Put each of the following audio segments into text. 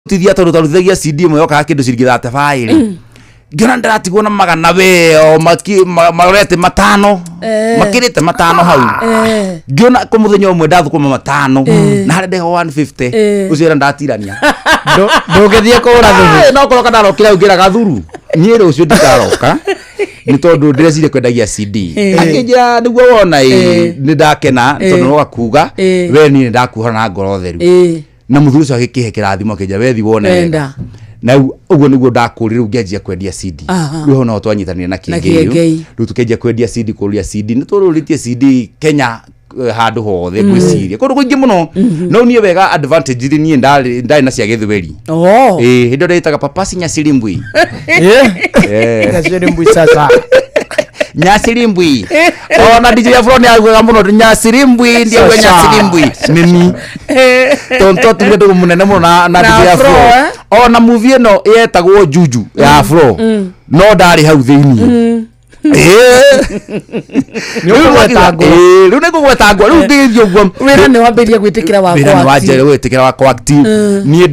tithia taruthagia CD mwe yoka kindu ciringi 35 ngina ndiratigwo na magana weo marete matano makirite matano hau ngiona ko muthenya umwe ndathukuma matano na hare ndeho 150 ucira ndatirania ndugethie kura thubu no koroka ndarokira ungira gathuru nyiro ucio ndikaroka ni tondu ndirecire kwendagia CD akija niguo wona ni ndakena tondu no gakuga we ni ndakuhora na ngoro theru na muthuru ucio agikihe kirathimo akija wethi wone na uguo niguo ndakurira ungeanjia kwendia CD riu no twanyitanire na Kingeiu riu tukenjia kwendia CD kuria CD ni tururitie CD Kenya handu hothe gwiciria kundu kuingi muno no nie wega advantage ri nie ndari na cia githweri hindo nditaga papasi Nyasirimbui Nyasirimbui sasa Nyasirimbui ona DJ Afro ni agwega muno Nyasirimbui ndiye gwe Nyasirimbui nini tonto tulido munene muno na DJ Afro ona movie no yetagwo Juju ya Afro no ndari hau thiini riu nigugwetangwo riu ngithio guo wira ni wambiria gwitikira wakwa active ni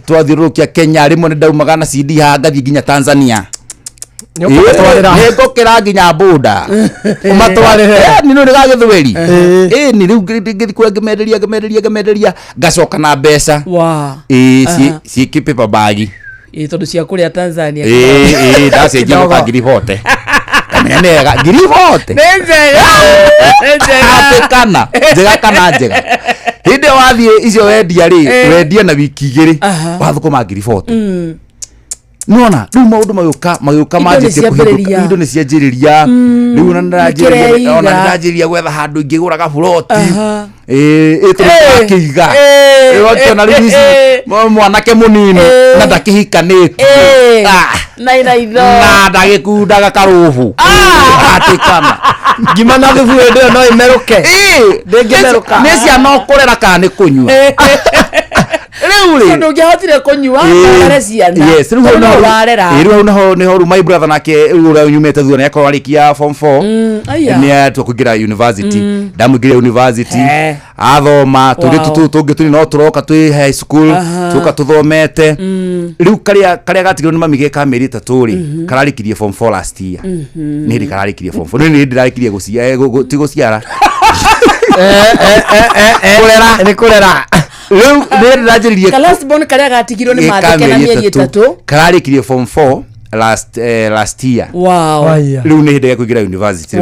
twathirurukia Kenya rimwe ndaumaga na CD ha ngathi nginya Tanzania ngukira nginya boda umatwarire ni no ndagithweri ni riu ngithi kura ngemenderia ngacoka na mbeca si kipepa bagi tondu cia kuria Tanzania ndase ngiuka ngiribote nega ngiribote njega njega hinde wathie icio wendia ri wendia na wiki igiri wathukuma ngiribote nona riu maundu mageuka manjite kuhinduka indo ni cianjiriria riu na ndaranjiriria gwetha handu ingiguraga buroti itukiga irokiona riu mwanake munini na ndakihikanite na ndagikundaga karubu atikana ngima na thubu ndio no imeruke ndingemeruka ni cia no kurera kana ni kunywa riu ndu ngehotire kunywa ngare ciana yes riu no my brother nake ura nyumete thua yako walikia form 4 ni atukugira university ndamugira university athoma tuli no turoka twi high school tuka tuthomete riu karia gatigirwo ni mamige kameri 3 ri kararikirie form 4 last year ni ri kararikirie form 4 ni ndirakirie guciara kurera riu ni ndajiririe last born karia gatigirwo ni matheke na mieri 3 kararikirie form 4 last year riu ni hinde kuingira university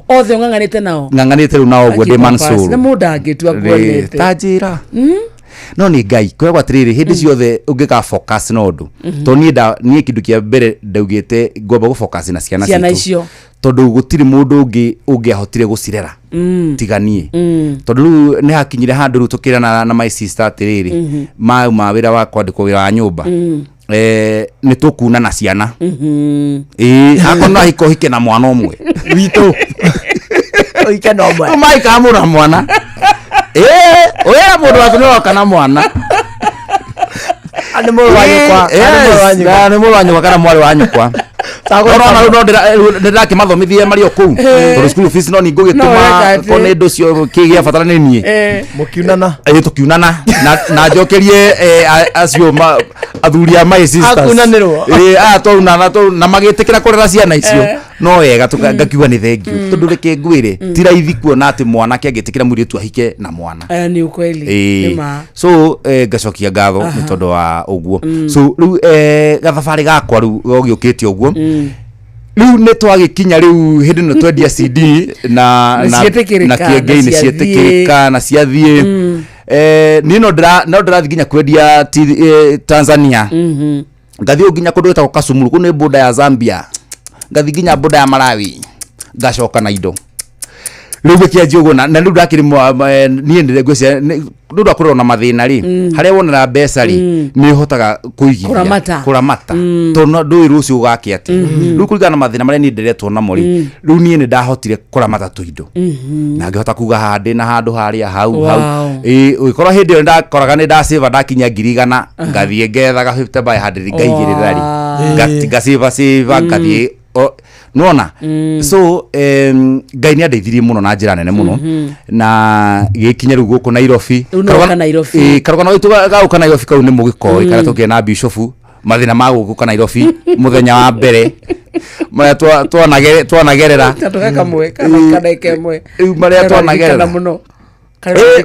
othe nganganite riu nao gwo de Mansur na muda agitua kuonete tajira no ni ngai kwegwa atiriri hindi ciothe ungika focus no ndu to nie kindu kia mbere ndaugite ngomba gu focus na ciana icio tondu gutiri mundu ungiahotire gucirera tiganie tondu ni hakinyire handu ru tukirana na my sister atiriri ma wira wa kwandikwo wira wa nyumba ni tukuna na ciana akona hiko hike na mwana umwe witu hike na umwe mai kamura mwana oya mundu watuno kana mwana ani muru wanyu kana mwari wanyu kwa ndira kimathomithie mari oku tondu school fees no ningo gituma kone ndo cio kigia fatara ni mukiunana tukiunana na njokerie acio athuria my sisters akunanirwo to na magitikira kurera ciana icio no wega tukakiuga ni thank you tondu reke ngwire ti raithi kuona ati mwana kiagitikira mwiri tu ahike na mwana ni ukweli nima so ngacokia ngatho ni tondu wa uguo so riu gathabari gakwa riu gogiukite uguo riu ni twagikinya riu hindi no twendia CD na Kingei ni cietikirika na ciathie ni no ndirathi nginya kwendia Tanzania ngathi nginya kundu wetagwo Kasumuru kune boda ya Zambia ngathi nginya boda ya Malawi ngacoka na indo riu gikianjia uguo na riu ndakiri nie ndire ngwiciria ndu akorwo na mathina ri haria wonera mbeca ri ni hotaga kuigiria kuramata to ndu rucio ugaki ati riu kurigana na mathina maria ni ndiretwo na mori riu nie ni ndahotire kuramata tuindo na ngihota kuga hande na handu haria hau ugikorwo hindi ndakoraga ni ndasave ndakinya 100 ngathie ngethaga 50 by 100 ngaigirira ri ngasiva ngathie nona so ngai ni andeithirie muno na njira nene muno na gikinya ru guku Nairobi karugano itu gauka Nairobi kau ni mugikoi kana tukie na bishop mathina ma guku Nairobi muthenya wa mbere maria twanagerera kamwe kana kemwe maria twanagerera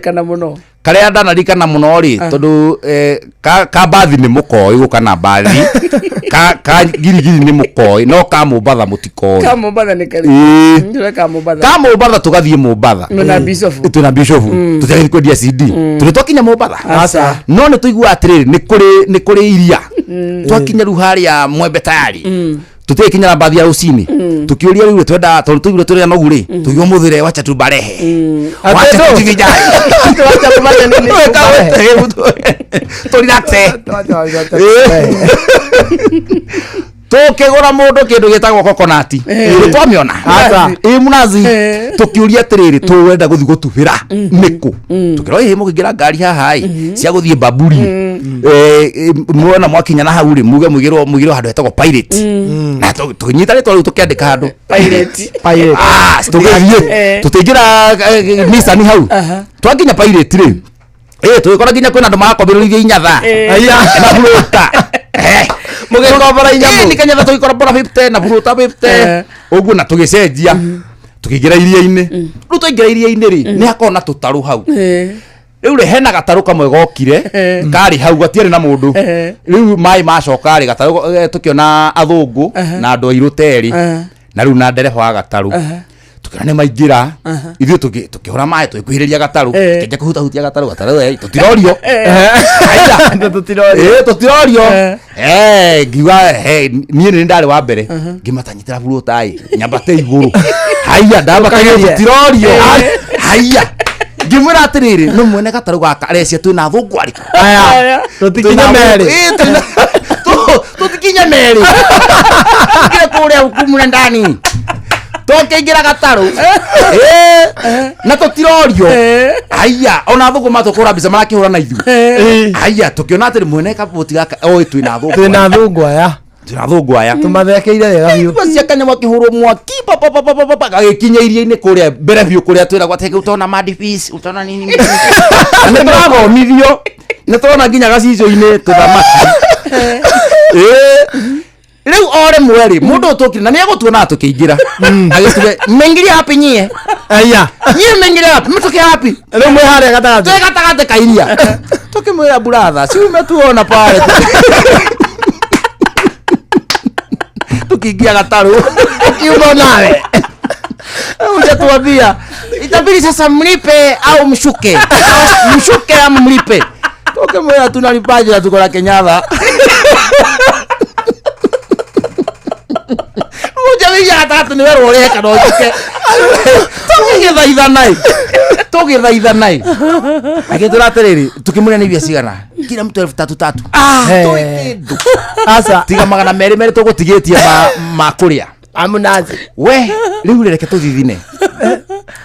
kana muno karia ndanarikana muno ri tondu ka bathi ni mukoi gukana bathi ka girigiri ni mukoi no ka Mombatha mutikoi ka Mombatha ni kari ndire ka Mombatha tugathie Mombatha tuna bishop tutari kwendia CD tulitokinya Mombatha no ni tuigua atiriri ni kuri iria twakinya ru haria Mwembe tayari tutikinya na bathi ya rucini tukiuria riu twenda tondu tuigure turi na guri tuigwe muthire wacha tubarehe wacha tujigijai wacha tubarehe turirate tukigura mundu kindu gitagwo kokonati twamiona munazi tukiuria atiriri tuwenda guthi gutubira niku tukiroi himo kigira ngari haha cia guthie Baburi muona mwakinya na hau ri mugirwo handu hetagwo Pirate na tunyita ritwa riu tukiandika handu Pirate tugithie tutingira Nissan hau twakinya Pirate ri tugikora nginya kwina andu marakombirithia inyatha na buruta mugikobora inyamu ni kanya tugikora bora 50 na buruta 50 uguo na tugicenjia tukigira iria-ini riu twaingira iria-ini ri ni hakona tutaru hau riu ri hena gataru kamwe gokire kari hau gatiari na mundu riu mai macoka ri gataru tukiona athungu na andu airu teri na riu na ndereba wa gataru tukira ni maingira ithu tukihora mai twikuhiriria gataru kenge kuhutahutia gataru tutirorio tutirorio ngiwa nie ni ndari wa mbere ngimatanyitira burutai nyambate iguru haiya ndambakagia tutirorio haiya ngimwira atiriri no mwene gataru gaka arecia twina athungu ariku tutikinya meri tutikinya meri ngire kuria hukumu ndani tokingira gataru na tutirorio aya ona athungu matukura mbica marakihura na ithu aya tukiona atiri mwene kabuti gaka oi twina athungu aya tumathekeire wega biu cia kanya makihurwo mwaki gagikinya iria-ini kuria mbere biu kuria twira gwateke utona mad fish utona nini ni turathomithio ni turona nginya gacicio-ini tuthamaki riu ore mweri mundu tukire na ni agutuona tukiingira agituge mengiria hapi nyie aya nyie mengiria hapi mutuke hapi riu mwe haria gatagate kairia tukimwira brother si umetuona pale tukiingia gataru kiumo nawe unatuambia itabidi sasa mlipe au mshuke ama mlipe tukimwira tunalipaje na tuko na Kenyatha mujavia tatu ni wewe ureka no uke tugithaitha nai agituratiriri tukimune ni bia cigana kila mtu 3000 tuikindu asa tiga magana meri tugutigitie ma kuria amunazi we riu reke tuthithine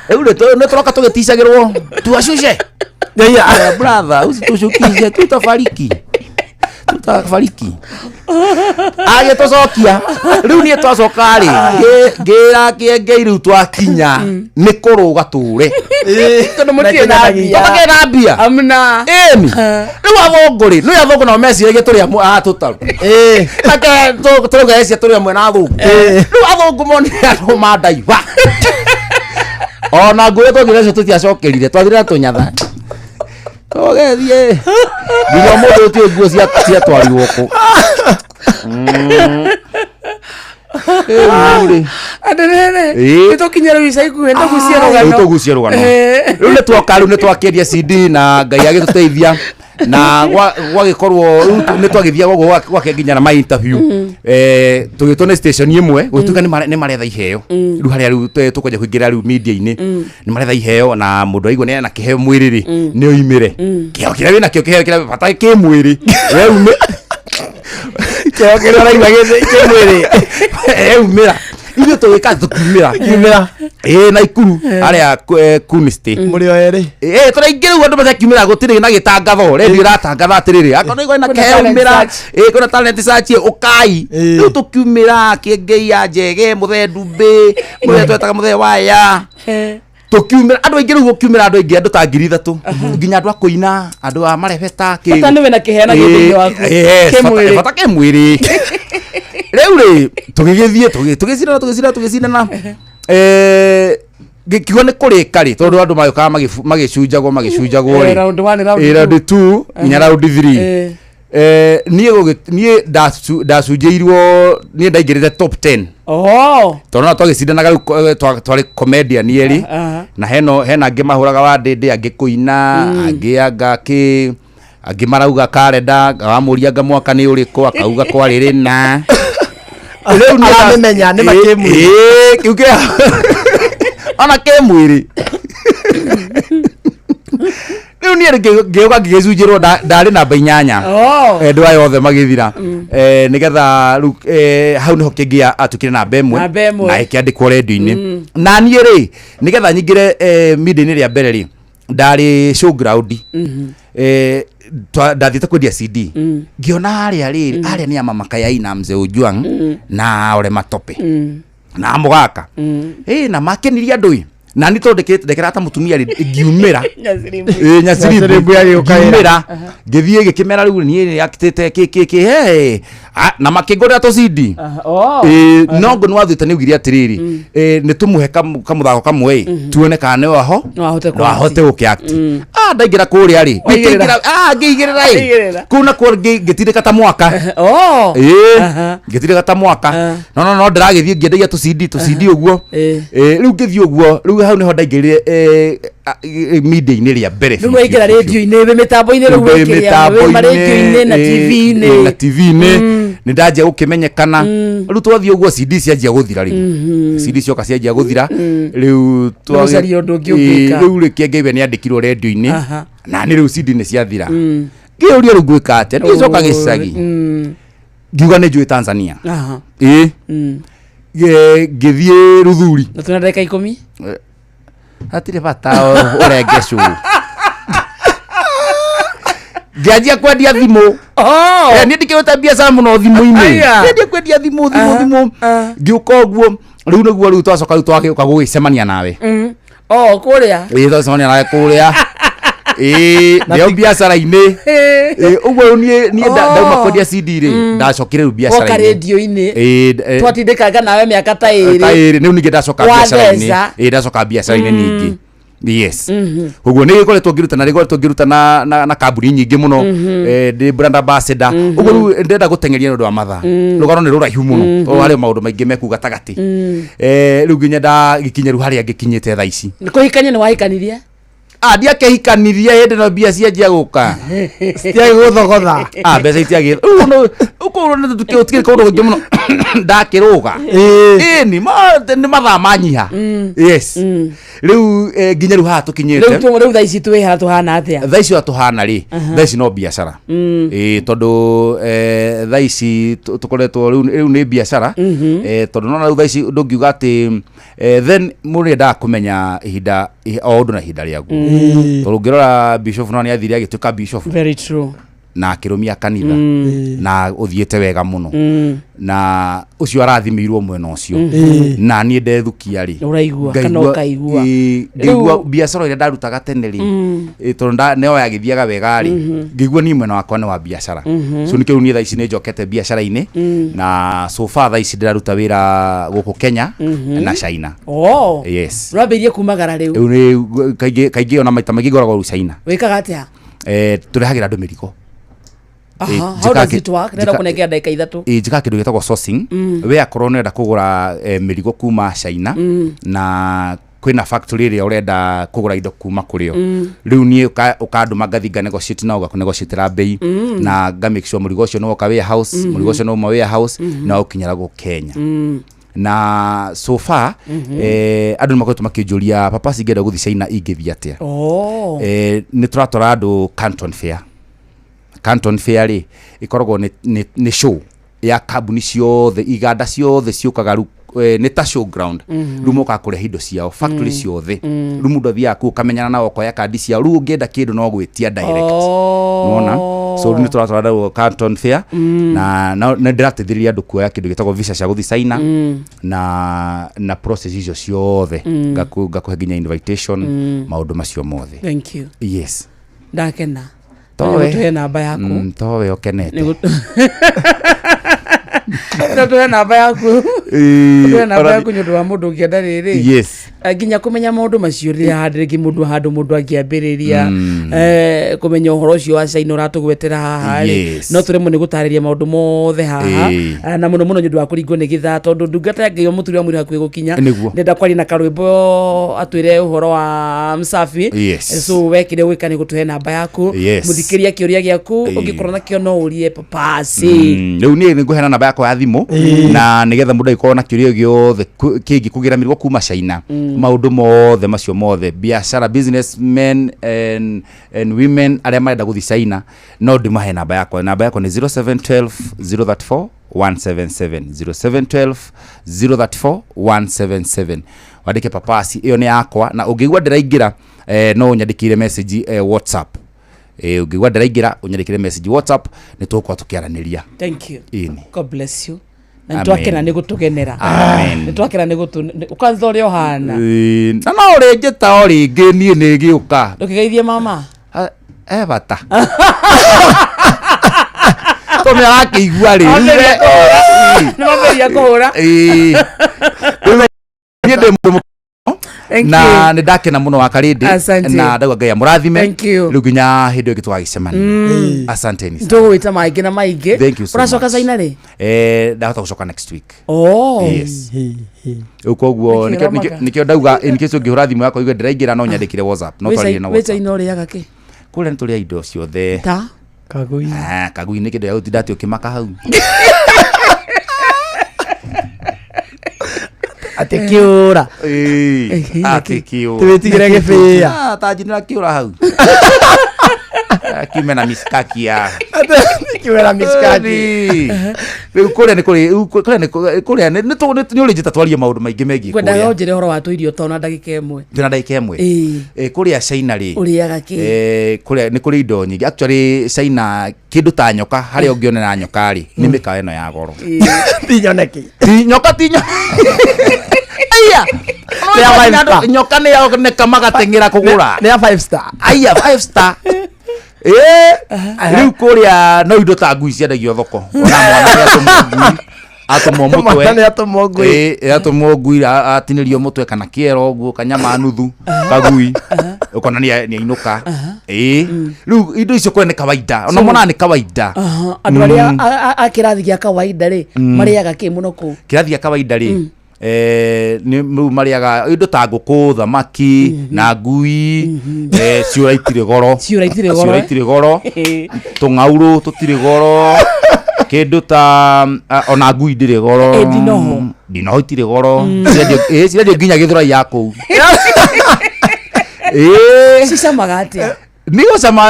riu no turoka tugiticagirwo tuashushe brother usitushukishe tutafariki age tucokia riu nie twacoka ri ngira kienge riu twakinya ni kuruga ture tondu mutie na mbia amna emi riu athungu ri no athungu no mecirie turi tutaru ake turugecia turi amwe na athungu riu athungu monire andu mandaiva ona nguo tugire tutiacokerire twathire na tunyatha togethie nginya mundu utie nguo cia twarirwo ku aderere nitukinyira wisaiku enda gucia rugano riu ni twoka riu ni twakiendia CD na Ngai agituteithia na gwagikorwo ni twagithia gogo gwake nginya na my interview tugitwo ni station imwe gutuka ni maretha iheo riu haria riu tukoja kuingira riu media-ini ni maretha iheo na mundu aigwo ni na kiheo mwiriri ni oimire kiheo kira wina kiheo kira bata ki mwiri we ume kiheo kira raigwa ki mwiri umira ithuĩ tũgĩka tũkiumĩra Naikuru arĩa Kuniste muri o eri tũraingĩra ũguo andũ makiumĩra gũtirĩ na gĩtangatho redio ĩratangatha atĩrĩrĩ akorwo nĩ na keumĩra kuna talent search ũkai rĩu tũkiumĩra Kĩengei ya Njege Mũthee Ndumbi mũthee twetaga mũthee Waya tukiumira andũ aingĩ rĩu ũkiumĩra andũ aingĩ andũ ta 3,000 nginya andũ a kũina andũ a marebeta bata nĩwe na kĩheana gĩthĩinĩ waku kĩmwĩrĩ bata kĩmwĩrĩ rĩu rĩ tũgĩcindana gĩkiugo nĩ kũrĩka rĩ tondũ andũ magĩũkaga magĩcunjagwo rĩ round 2 nginya round 3 niĩ ndacunjĩirwo niĩ ndaingĩrĩte top 10 tondũ no twagĩcindanaga rĩu twarĩ comedian erĩ na hena angĩ mahũraga wa ndĩndĩ angĩ kũina angĩ marauga karenda wamũria anga mwaka nĩ ũrĩkũ akauga kwarĩ na rĩu nĩ aramenya nĩ makĩmwĩrĩ kĩu kĩa ona kĩmwĩrĩ rĩu niĩ ngĩũka ngĩgĩcunjĩrwo ndarĩ namba 8 andũ aya othe magĩthira nĩgetha rĩu hau nĩho Kĩengei atũkire namba 1 na ĩkĩandĩkwo redio-inĩ na niĩ rĩ nĩgetha nyingĩre media-inĩ rĩa mbere rĩ ndarĩ showground ndathiĩte kwendia CD ngĩona harĩa rĩrĩ harĩa nĩ amamaka ya ina Mzee Ojwang na Ole Matope na Mũgaka na makenirie andũ na ni ndekera ta mutumia ngiumĩra Nyacirimbu ngiumĩra ngĩthiĩ gĩkĩmera rĩu niĩ yakitĩte na makĩngorera to CD no ngo nĩwathiĩte nĩugire atĩrĩrĩ nĩ tũmũhe kamũthako kamwe tuone kana nĩ waho no ahote gũkĩact ndaingĩra kũrĩa rĩ ngĩigĩrĩra kũu nakuo ngĩtirĩka ta mwaka ngĩtirĩka ta mwaka no ndĩragĩthiĩ ngĩendagia tũ CD ũguo rĩu ngĩthiĩ ũguo rĩu hau nĩho ndaingĩrire media-inĩ rĩa mbere rĩu waingĩra radio-inĩ mĩtambo-inĩ rĩu wĩkĩrĩa radio-inĩ na TV-inĩ nĩ ndanjia gũkĩmenyekana rĩu twathiĩ ũguo CD cianjia gũthira rĩu CD cioka cianjia gũthira rĩu rĩu Kĩengei nĩ andĩkirwo radio-inĩ na nĩ rĩu CD nĩ ciathira ngĩũria rĩu ngwĩka atĩa nĩcoka gĩcagi ngiuga nĩ njũĩ Tanzania ngĩthiĩ Ruthuri na tuna ndagĩka 10 hatirĩ bata ũrenge cũ ngĩanjia kwendia thimũ niĩ ndikĩrĩte biacara mũno thimũ-inĩ ngĩanjia kwendia thimũ ngĩũka ũguo rĩu nĩguo rĩu twacoka rĩu twagĩũka gũgĩcemania nawe kũrĩa twacemania nawe kũrĩa nĩo biacara-inĩ ũguo niĩ ndauma kwendia CD rĩ ndacokire rĩu biacara-inĩ radio-inĩ twatindĩkanga nawe mĩaka ta ĩrĩ rĩu ningĩ ndacoka biacara-inĩ ndacoka biacara-inĩ ningĩ yes ũguo nĩ gĩkoretwo ngĩrutana na kambuni nyingĩ mũno ndĩ brand ambassador ũguo rĩu ndĩrenda gũteng'eria nĩ ũndũ wa mathaa rũgano nĩ rũraihu mũno tondũ harĩ maũndũ maingĩ meku gatagatĩ rĩu nginya ndagĩkinya rĩu harĩa ngĩkinyĩte thaa ici nĩ kũhikania nĩ wahikanirie ndiakĩhikanirie hĩndĩ no mbia cianjia gũka citiagĩ gũthogotha mbeca itiagĩ ũkorwo nĩ kaũndũ kaingĩ mũno ndakĩrũga nĩ mathaa manyiha yes rĩu nginya rĩu haha tũkinyĩte rĩu thaa ici twĩhana tũhana atĩa thaa ici tũhana rĩ thaa ici no biacara tondũ thaa ici tũkoretwo rĩu nĩ biacara tondũ nona rĩu thaa ici ndũngiuga atĩ then mũndũ nĩendaga kũmenya ihinda o ũndũ na ihinda rĩaguo tondũ ũngĩrora bishop no nĩ athire agĩtuĩka bishop very true na akĩrũmia kanitha na ũthiĩte wega mũno na ũcio arathimĩirwo mwena ũcio na niĩ ndethukia rĩ ũraigua kana ũkaigua ngĩigua biacara ĩrĩa ndarutaga tene rĩ tondũ nĩyo yagĩthiaga wega rĩ ngĩigua niĩ mwena wakwa nĩ wa biacara so nĩkĩo niĩ thaa ici nĩ njokete biacara-inĩ na so far thaa ici ndĩraruta wĩra gũkũ Kenya na China yes ũrambĩirie kumagara rĩu kaingĩ ona maita maingĩ ngoragwo rĩu China wĩkaga atĩa tũrehagĩra andũ mĩrigo how does it work nenda kũnengera ndagĩka 3 njĩkaga kĩndũ gĩtagwo sourcing we akorwo nĩrenda kũgũra mĩrigo kuma China na kwĩna factory ĩrĩa ũrenda kũgũra indo kuma kũrĩo rĩu niĩ ũkandũma ngathi negotiate na ũgakũnegotiatĩra bei na make sure mũrigo ũcio nĩwoka warehouse mũrigo ũcio nĩwauma warehouse na ũkinyĩra gũ Kenya na so far andũ nĩmakoretwo makĩnjũria papa cingĩenda gũthiĩ China ingĩthiĩ atĩa nĩ tũratwara andũ Canton Fair rĩ ikoragwo nĩ show ya kambuni ciothe iganda ciothe ciũkaga rĩu nĩ ta showground rĩu moka kũrĩa indo ciao factory ciothe rĩu mũndũ athiaga kũu kamenyana nao okoya kandi ciao rĩu ũngĩenda kĩndũ no gwĩtia direct unaona so nĩ tũratwara Canton Fair na ndĩrateithĩrĩria andũ kuoya kĩndũ gĩtagwo visa cia gũthiĩ China na process icio ciothe ngakũhe nginya invitation maũndũ macio mothe. Thank you. Yes. Ndakena. Tuhe namba yaku. Towe okenete. Tuhe namba yaku. Tuhe namba yaku nĩ ũndũ wa mũndũ ũngĩenda rĩrĩ. Yes. Nginya kũmenya maũndũ macio rĩrĩa handĩrĩki mũndũ angĩambĩrĩria kũmenya ũhoro ũcio wa China ũratũgwetera haha no tũremwo nĩ gũtarĩria maũndũ mothe haha na mũno mũno nĩ ũndũ wa kũringwo nĩ gĩthaa tondũ ndungata ya Ngai mũturi wa mwĩrĩ hakuhĩ gũkinya ndenda kwaria na karwĩmbo atwĩre ũhoro wa Msafi so wekire gwĩka nĩ gũtũhe namba yaku mũthikĩria kĩũria gĩaku ũngĩkorwo nakĩo no ũrie papasi rĩu niĩ nĩ ngũheana namba yakwa ya thimũ na nĩgetha mũndũ agĩkorwo na kĩũria gĩothe kĩngĩ kũgĩramirwo kuma China maũndũ mothe macio mothe biashara businessmen and women arĩa marenda gũthiĩ China no ndĩmahe namba yakwa nĩ 0712 034 177 0712 034 177 wandĩke papasi ĩyo nĩ yakwa na ũngĩigua ndĩraingĩra no ũnyandĩkĩre message WhatsApp ũngĩigua ndĩraingĩra ũnyandĩkĩre message WhatsApp nĩ tũgũkorwo tũkĩaranĩria. Thank you. God bless you. Na twakena nĩ gũtũgenera. Nĩ twakena nĩ ũkanza ũrĩa ũhana. Na no rĩngĩ ta rĩngĩ niĩ nĩ gĩũka. Ndũkĩgeithie mama. Bata. Tome akĩigua rĩ. Nĩ maberia kũhũra. Niĩ ndĩ mũndũ na nĩ ndakena mũno wa karĩndĩ na ndauga Ngai amũrathime rĩu nginya hĩndĩ ĩngĩ tũgagĩcemania. Asanteni. Tũgwĩta maingĩ na maingĩ. Ũracoka China rĩ? Ndahota gũcoka next week. Yes. Koguo nĩkĩo ndauga in case ũngĩhũra thimũ yakwa igue ndĩraingĩra no nyandĩkire WhatsApp no twarĩrie na WhatsApp. Wĩ China ũrĩaga kĩ? Kũrĩa nĩ tũrĩa indo ciothe. Ta? Kagui. Kagui nĩ kĩndũ gĩagutinda atĩ ũkĩmaka hau. Atekiura. Atekiura. Tuwetigire gĩbĩa. Ta njinĩra kĩũra hau. Kiume na miskaki ya. Kiume na miskaki. Rĩu kũrĩa nĩ ũrĩ njĩta twarie maũndũ maingĩ megiĩ kũrĩa. Ngwenda ũnjĩre ũhoro wa tũirio tona ndagĩka ĩmwe. Twĩna ndagĩka ĩmwe. Kũrĩa China rĩ. Ũrĩaga kĩ? Kũrĩa nĩ kũrĩ indo nyingĩ. Actually China kĩndũ ta nyoka harĩa ũngĩonera nyoka rĩ nĩ mĩkawa ĩno ya goro. Ti nyoneki. Ti nyoka. Aya. Nyoka nĩ yoneka magateng'era kũgũra. Nĩ ya 5 star. Aya 5 star. Rĩu kũrĩa no indo ta ngui ciendagio thoko. Ona mwana atũmwo mũtwe. Atũmwo ngui atinĩrio mũtwe kana kĩero ũguo kanyama nuthu kagui. Ũkona nĩ ainũka. Rĩu indo icio kũrĩa nĩ kawaida. Ona mwana nĩ kawaida. Andũ arĩa a kĩrathi gĩa kawaida rĩ marĩaga kĩ mũno kũ? Kĩrathi gĩa kawaida rĩ nĩ marĩaga indo ta ngũkũ, thamaki na ngui, ciũra itirĩ goro, tũng'aurũ tũtirĩ goro, kĩndũ ta ona ngui ndirĩ goro, ndinoho itirĩ goro, cirendio nginya Gĩthũrai ya kũu. Cicamaga atĩa? Nĩ gũcama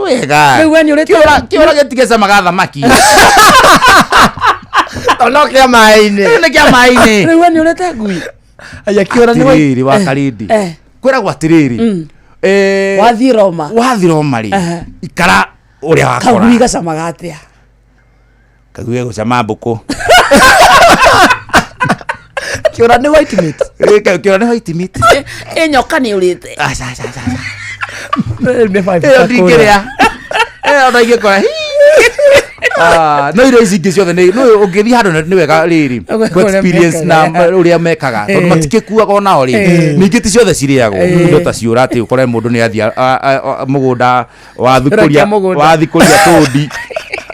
wega. Kĩũra gĩtige camaga thamaki. Ono kia maĩ-inĩ. Rĩu nĩ ũrĩte ngui? Aya kĩũra nĩ atĩrĩrĩ wa karĩndĩ. Kwĩragwo atĩrĩrĩ. Wathiĩ Roma rĩ. Ikara ũrĩa wakora. Kagui gacamaga atĩa? Kagui gũcama mbũkũ. Kĩũra nĩ white meat. Kĩũra nĩ white meat. Nyoka nĩ ũrĩte. Nĩ 5 star. Ndingĩrĩa. Ona ingĩkora. No irio ici ingĩ ciothe nĩ ũngĩthiĩ handũ nĩ wega rĩrĩ experience na ũrĩa mekaga tondũ matikĩkuaga onao rĩ ningĩ ti ciothe cirĩagwo indo ta ciũra atĩ ũkore mũndũ nĩ athiĩ mũgũnda wathikũria tũndi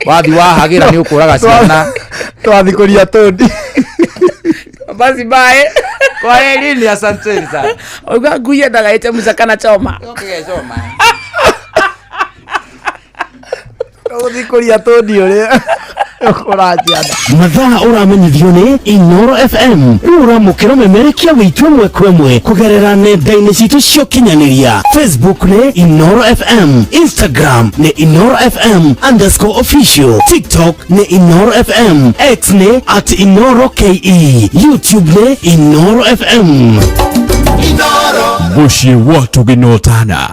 wathi wahagĩra nĩ ũkũraga ciana twathikũria tũndi. Basi bye. Kwa nini asante sana. Oga ngui endaga ĩte mucaka na choma. Ũthikũria tũndi ũrĩa. Ũrajiana. Mathaa ũramenyithio nĩ Inoro FM. Rĩu ũramũkĩra ũmemerekia wĩtũ ĩmwe kwa ĩmwe kũgerera nenda-inĩ citũ cia ũkinyanĩria. Facebook nĩ Inoro FM, Instagram nĩ Inoro FM_official, TikTok nĩ Inoro FM, X nĩ @InoroKE, YouTube nĩ Inoro FM. Mũciĩ watu ginotana.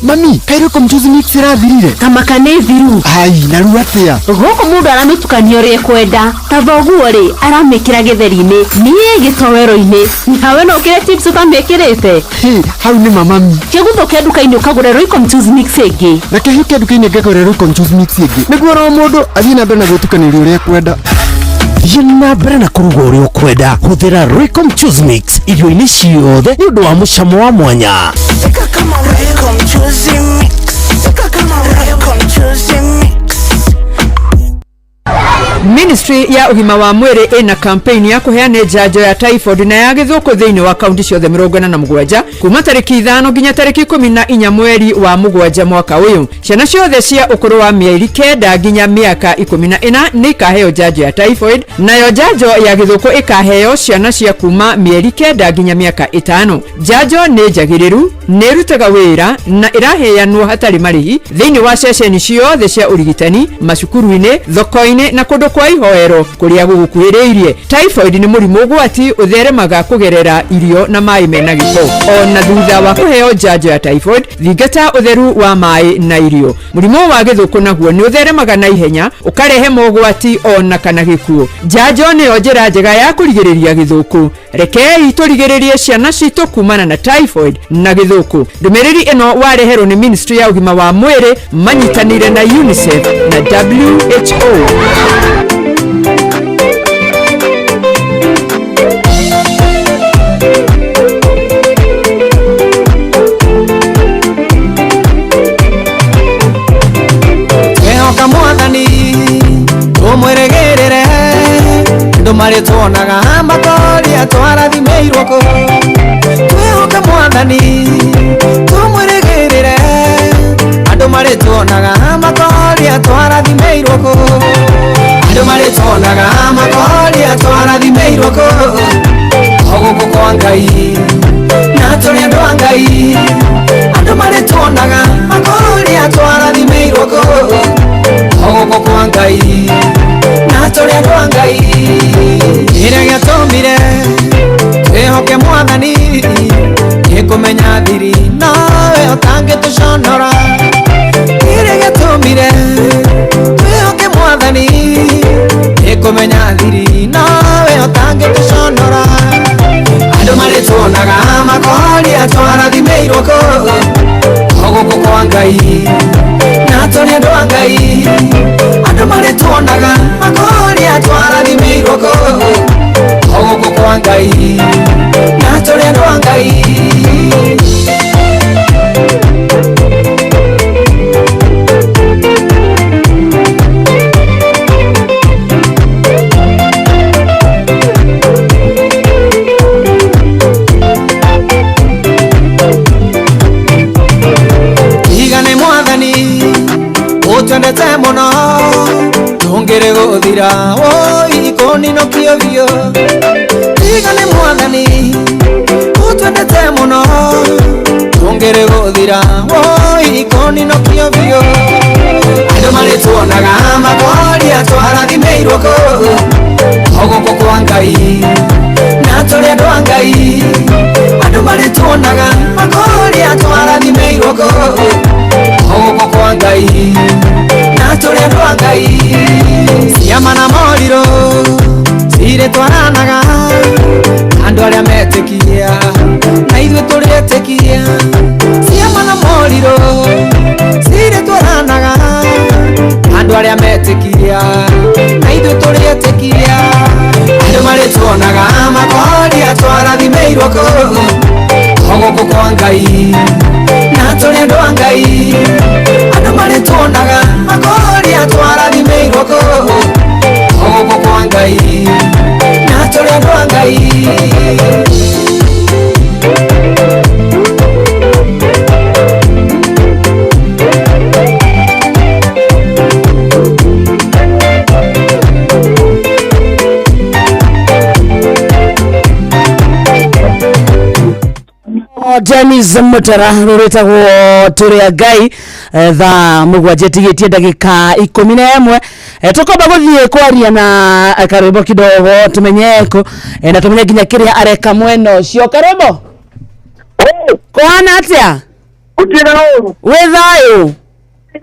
Mami, kairũko mchuzi mix ĩrathirire. Kamaka nĩ thiru. Ai, naru atĩa. Gũkũ mũndũ aramĩtukania ũrĩa kwenda. Ta thoguo rĩ, aramĩkĩra gĩtheri-inĩ. Niĩ gĩtowero-inĩ. Nawe no ũkĩre chips ũkamĩkĩrĩte. Hau nĩ mami. Kĩguthũ kĩa nduka-inĩ ũkagũre Royco mchuzi mix ĩngĩ. Na kĩhiũ kĩa nduka-inĩ ngagũre Royco mchuzi mix ĩngĩ. Nĩguo no mũndũ athiĩ na mbere na gwĩtukanĩria ũrĩa kwenda. Thiĩ na mbere na kũruga ũrĩa ũkwenda. Hũthĩra Royco mchuzi mix irio-inĩ ciothe nĩ ũndũ wa mũcamo wa mwanya. Ministry ya ugima wa mwiri ina kampeni ya kuheana njanjo ya typhoid na ya githuku thiini wa kaunti ciothe 47 kuma tariki 5 nginya tariki 14 mweri wa mugwanja mwaka uyu. Ciana ciothe cia ukuru wa mieri 9 nginya miaka 14 ni ikaheo njanjo ya typhoid, nayo njanjo ya githuku ikaheo ciana cia kuma mieri 9 nginya miaka 5. Njanjo ni njagiriru, ni rutaga wira na iraheanwo hatari marihi thiini wa ceceni ciothe cia urigitani, macukuru-ini, thoko-ini na kundu kwa ihoero kuria gugukuhiriirie. Typhoid ni murimu ugwati utheremaga kugerera irio na mai mena giko. Ona thutha wa kuheo njanjo ya typhoid, thingata utheru wa mai na irio. Murimu wa githuku naguo ni utheremaga na ihenya ukarehe mogwati ona kana gikuo. Njanjo ni njira njega ya kurigiriria githuku. Rekei turigiririe ciana citu kumana na typhoid na githuku. Ndumiriri ino wareherwo ni Ministry ya ugima wa mwiri manyitanire na UNICEF na WHO. Umweregerere ndo mari tuonaga makoria twarathimeirwo ko twehoka mwathani tumweregerere andu mari tuonaga makoria twarathimeirwo ko andu mari tuonaga makoria twarathimeirwo ko oguko kwa Ngai na turi andu a Ngai andu mari tuonaga makoria twarathimeirwo ko oguko kwa Ngai na turi andu a Ngai ire gĩatũmire twĩhoke mwathani gĩkũmenya thiri nawe ũtangĩtũconora ire gĩatũmire twĩhoke mwathani gĩkũmenya thiri nawe ũtangĩtũconora andũ marĩ tuonaga makoria twarathimeirwo ko oguko kwa Ngai na tũrĩ andũ a Ngai andũ marĩ tuonaga makoria twarathimeirwo ko oguko kwa Ngai na tũrĩ andũ a Ngai. Twendete muno tungire guthira oi ikonino kiovio igane mwathani twendete muno tungire guthira oi ikonino kiovio andu mari tuonaga makoria twarathimeirwo ko oguko kwa Ngai na turi andu a Ngai andu mari tuonaga makoria twarathimeirwo ko oguko kwa Ngai na turi andu a Ngai ciama na moriro cire twaranaga andu aria metikia na ithuĩ tũrĩetikia ciama na moriro cire twaranaga andu aria metikia na ithuĩ tũrĩetikia andu marĩ tuonaga makoria twarathimeirwo ko oguko kwa Ngai na turi andu a Ngai andu mari tuonaga makoria twarathimeirwo ko oguko kwa Ngai na turi andu a Ngai. Dennis Mutara ruretagwo turia Ngai tha mugwanjetigitie ndagika 11 tukomba guthie kwaria na Karwimbo kidogo tumenyeko na tumenye nginya kiria areka mweno cio. Karwimbo kohana atia utira uru wethayo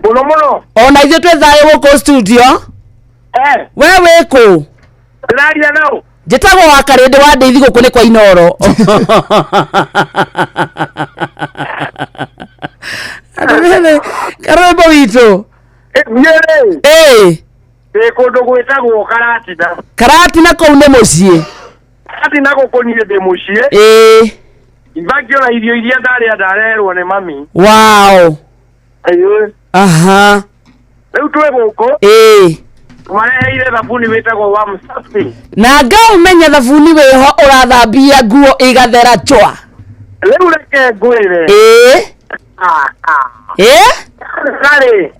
muno ona ithu twethayo guko studio we weko ndaria nao jetagwo wa Karende wa ndeithi guku ni kwa Inoro Karwimbo wito nyere kundu gwitagwo Karatina kou ni mucii Karatina guku nie ndi mucii ivakiona irio iria ndarerwo ni mami. Wow. Ayo Aha. Riu twe guku mareheire thabuni witagwo wa Msafi na ngaumenya thabuni wiho urathambia nguo igathera chwa. Riu reke ngwire kare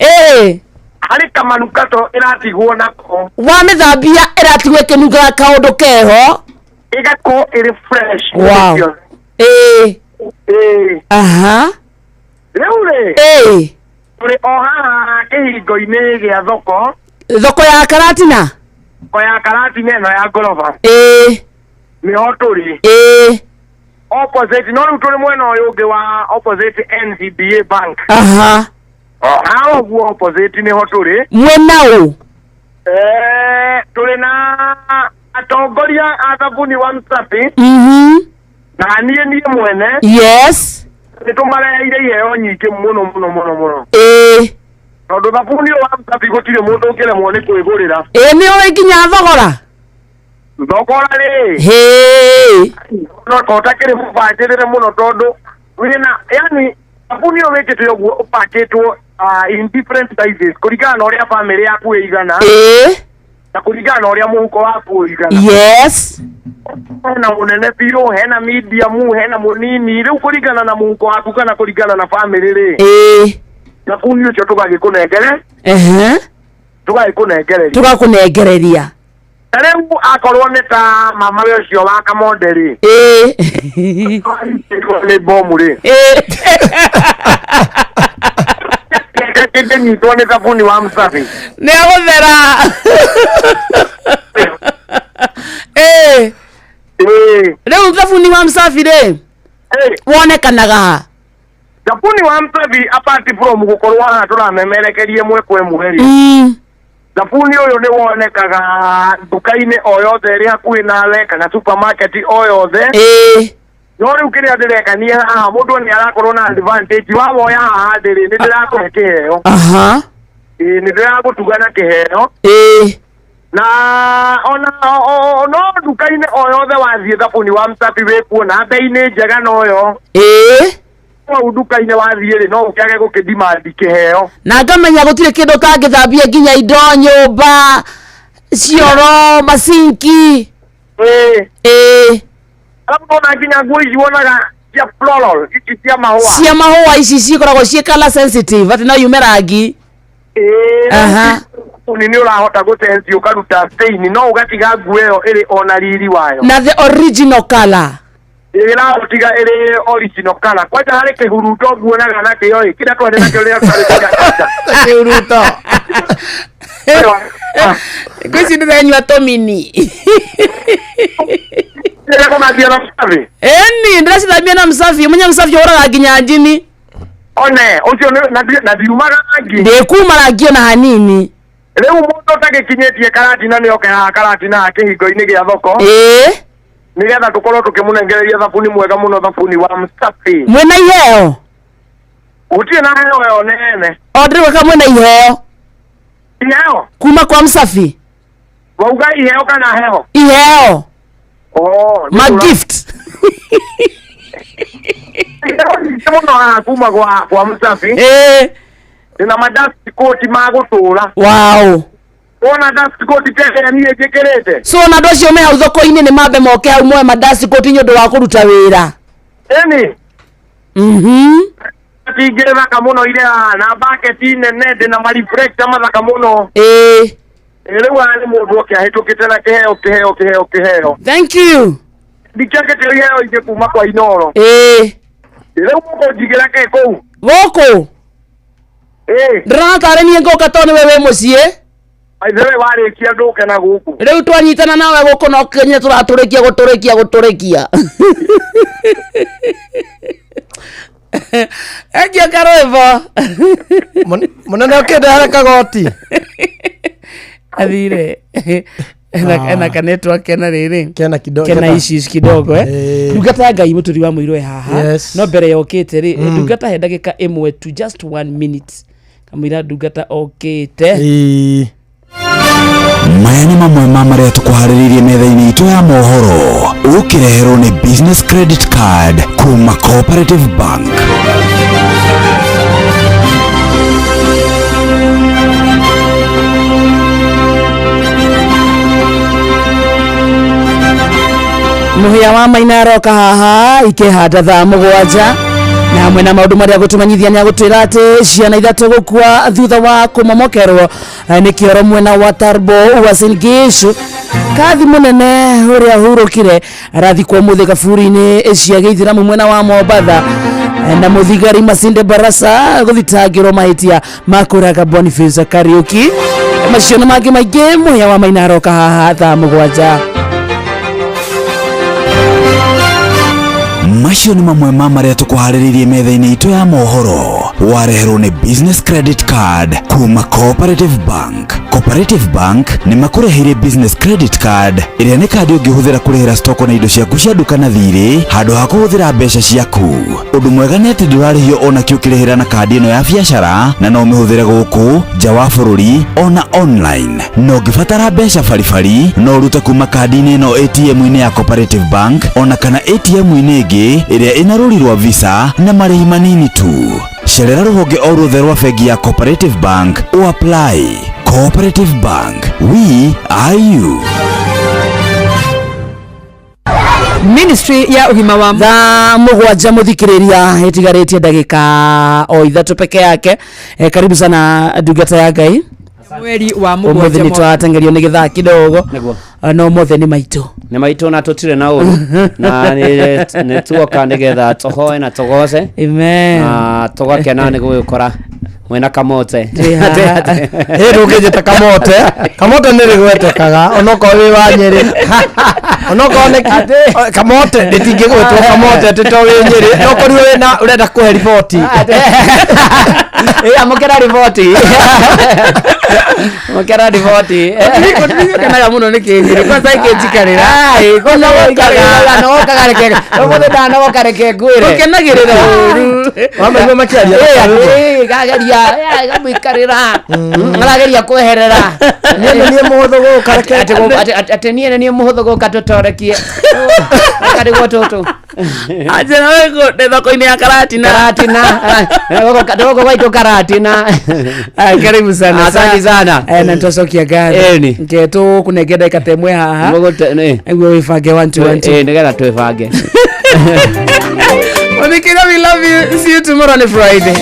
hari kamanukato iratigwo nako wa mithambia iratigwo kinuga kaundu keho igako iri fresh. Wow. Aha. Riu turi o haha kihingo-ini gia thoko ya Karatina ino ya ngoroba niho turi opposite no riu turi mwena uyu ungi wa opposite NCBA Bank. Aha. Hao guo opposite niho turi mwena u turi na atongoria a thabuni wa Msafi na nie mwene. Yes. Nitumareheire iheo nyingi muno tondu thabuni wa Msafi gutire mundu ukiremwo ni kwigurira. Ni oi nginya thogora ri no kota kiri mubangirire muno tondu wina yani thabuni uyu wikitwe uguo upakitwo in different sizes kuringana na uria family yaku igana na kuringana na uria muhuko waku igana. Yes. Na munene biu hena medium hena munini riu kuringana na muhuko waku kana kuringana na family ri thabuni ucio tugagikunengere tugakunengereria riu akorwo ni ta mama we ucio wa Kamonde ri ni bomu ri nyitwo ni thabuni wa Msafi ni aguthera riu thabuni wa Msafi ri wonekanaga thabuni wa Msafi apart from gukorwo haha turamemerekerie mwekwe mweri thabuni uyu ni wonekaga nduka-ini o yothe iri hakuhi nawe kana supermarket o yothe no riu kiria ndirekanie haha mundu ni arakorwo na advantage wa woya haha ndiri ni ndirakuhe kiheo ni ndiragutugana kiheo na ona no nduka-ini o yothe wathie thabuni wa Msafi wikuona bei-ini njega noyo o nduka-ini wathie ri no ukiage gukidimandi kiheo na ngamenya gutire kindu kangithambia nginya indo nyumba cioro masinki Abona nginya nguo ici wonaga cia floral ici cia mahua ici cikoragwo cie color sensitive ati no yume rangi ni urahota gutensi ukaruta stain no ugatiga nguo iyo iri ona riri wayo na the original color irautiga iri original color kwaja hari kihuruto nguonaga na kio kira twende na kio ria kihuruto kwisi ndanywa tomini ndirakumambia na Msafi ndiracithambia na Msafi munya Msafi uraga nginya njini one ucio na ndiumaga rangi ndikuma rangi ona hanini riu mundu utagikinyetie Karatina ni okaga Karatina akihingo-ini gia thoko nigetha tukorwo tukimunengereria thabuni mwega muno thabuni wa Msafi mwena iheo utie na heo nene ndiriweka mwena iheo kuma kwa Msafi wauga iheo kana iheo ma gift muno kuma kwa Msafi nina madust coat magutura. Wow. Ona dust coat teke ni ejekirete so na docio me hau thoko-ini ni mambe moke hau mwe madust coat nyondo wa kuruta wira tigere thaka muno ile na bucket nene ndina ma reflector mathaka muno riu ani mundu okiahitukite na kiheo thank you ndikake iheo ije kuma kwa Inoro Leo muko jigira ke kou. Goko. Ndĩratarania ngoka tondũ wewe mũciĩ. Aithewe warĩkia ndũke na gũkũ. Rĩu twanyitana nawe gũkũ no Kenya gũtũrĩkia. Ekia Karoevo. Mũnene ũkĩndehera kagoti. Athire. Ena kanetwa kena rĩrĩ. Kena issues kidogo Ndungata Ngai mũturi wa mũirũ haha. No mbere yokĩte rĩ ndungata he ndagĩka ĩmwe to just 1 minute. Kamwira ndungata okĩte. Maya nĩ mamwe ma marĩa tũkũharĩrĩirie metha-inĩ itũ ya mohoro ũkĩreherwo nĩ business credit card kuma Cooperative Bank. Mũhĩa wa Maina aroka haha ikĩhanda thaa 7 na hamwe na maũndũ marĩa gũtũmanyithia nĩ agũtwĩra atĩ ciana ithatũ gũkua thutha wa kũmomokerwo nĩ kĩoro mwena wa Tarbo Uasin Gishu. Kathi mũnene ũrĩa hurũkire arathikwo mũthĩ kaburi-inĩ cia Gĩithĩramu mwena wa Mombatha na mũthigari Masinde Barasa gũthitangĩrwo mahĩtia ma kũraga Boniface Kariuki. Macio na mangĩ maingĩ Mũhĩa wa Maina aroka haha thaa 7. Macio nĩ mamwe ma marĩa tũkũharĩrĩirie metha-inĩ itũ ya mohoro wareherwo nĩ business credit card kuma Cooperative Bank. Cooperative Bank nĩ makũreheire business credit card ĩrĩa nĩ kandi ũngĩhũthĩra kũrĩhĩra stoko na indo ciaku cia nduka na thirĩ handũ ha kũhũthĩra mbeca ciaku. Ũndũ mwega nĩ atĩ ndũrarĩhio ona kĩ ũkĩrĩhĩra na kandi ĩno ya biacara na no ũmĩhũthĩre gũkũ nja wa bũrũri ona online. No ũngĩbatara mbeca baribari no ũrute kuma kandi-inĩ ĩno ATM-inĩ ya Cooperative Bank ona kana ATM-inĩ ĩngĩ ĩrĩa ĩna rũri rwa visa na marĩhi manini tu. Cerera rũhonge o ruothe rwa bengi ya Cooperative Bank o apply. Cooperative Bank, we are you. Ministry ya ugima wa thaa 7 mũthikĩrĩria ĩtigarĩtie ndagĩka o 3 peke yake. Karibu sana ndungata ya Ngai. Mweri wa mũthĩ nĩ twatengerio nĩ gĩthaa kidogo no mothe nĩ maitũ na tũtirĩ na ũru na nĩ tuoka nĩgetha tũhoe na tũgoce na tũgakena nĩ gũgĩkora mwena Kamote ndũngĩnjĩta Kamote nĩ rĩgwetekaga onokorwo wĩ wa Nyĩrĩ onokorwo nĩ Kamote ndĩtingĩgwĩtwo Kamote tito wĩ Nyĩrĩ no korirwo wĩna ũrenda kũhe riboti amũkĩra riboti mũkĩra riboti kenaga mũno nĩ kĩngĩrĩ kwanza ikĩnjikarĩra no kagareke ũmũthĩ ndanogoka reke ngwĩre ũkenagĩrĩra ũru wamaigua makĩaria gageria gamũikarĩra arageria kweherera niĩ mũhũthũ gũka reke atĩ niĩ nĩ mũhũthũ gũka tũtorekie akarĩgwo tũtũ ajena wego nĩ thoko-inĩ ya Karatina dogo gwaitũ Karatina. Karibu sana asante sana na tucokia ngari ngeto kunenge ndagĩka temwe haha nĩguo wĩbange 1 nĩgetha twĩbange. Onikira, we love you. See you tomorrow on Friday.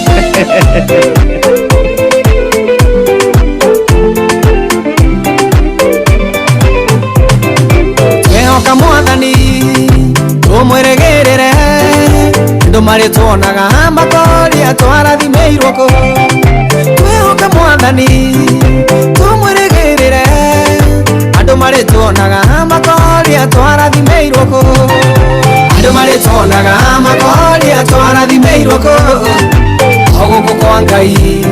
Twehoka Mwathani tumweregerere ndo mari tuonaga makoria twarathimeirwo ko. Twehoka Mwathani tumweregerere ndo mari tuonaga makoria twarathimeirwo ko. Ndo mari tuonaga makoria twarathimeirwo ko. Oguko kwa Ngai